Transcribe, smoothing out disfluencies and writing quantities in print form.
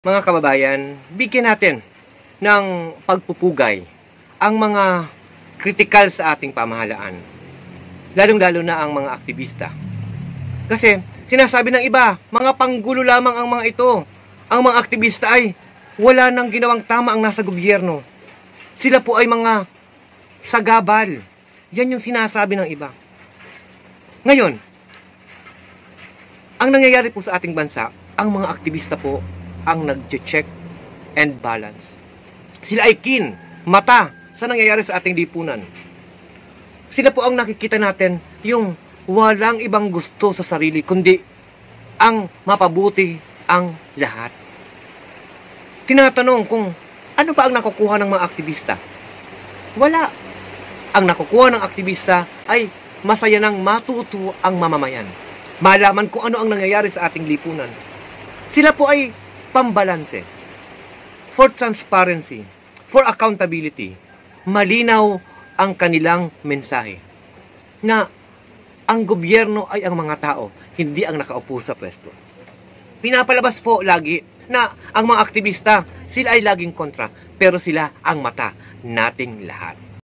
Mga kababayan, bigyan natin ng pagpupugay ang mga kritikal sa ating pamahalaan. Lalong-lalo na ang mga aktivista. Kasi sinasabi ng iba, mga panggulo lamang ang mga ito. Ang mga aktivista ay wala nang ginawang tama ang nasa gobyerno. Sila po ay mga sagabal. Yan yung sinasabi ng iba. Ngayon, ang nangyayari po sa ating bansa, ang mga aktivista po ang nag-check and balance. Sila ay keen, mata sa nangyayari sa ating lipunan. Sila po ang nakikita natin yung walang ibang gusto sa sarili, kundi ang mapabuti ang lahat. Tinatanong kung ano ba ang nakukuha ng mga aktivista? Wala. Ang nakukuha ng aktivista ay masaya nang matuto ang mamamayan. Malaman kung ano ang nangyayari sa ating lipunan. Sila po ay pambalanse, for transparency, for accountability. Malinaw ang kanilang mensahe na ang gobyerno ay ang mga tao, hindi ang nakaupo sa pwesto. Pinapalabas po lagi na ang mga aktivista, sila ay laging kontra, pero sila ang mata nating lahat.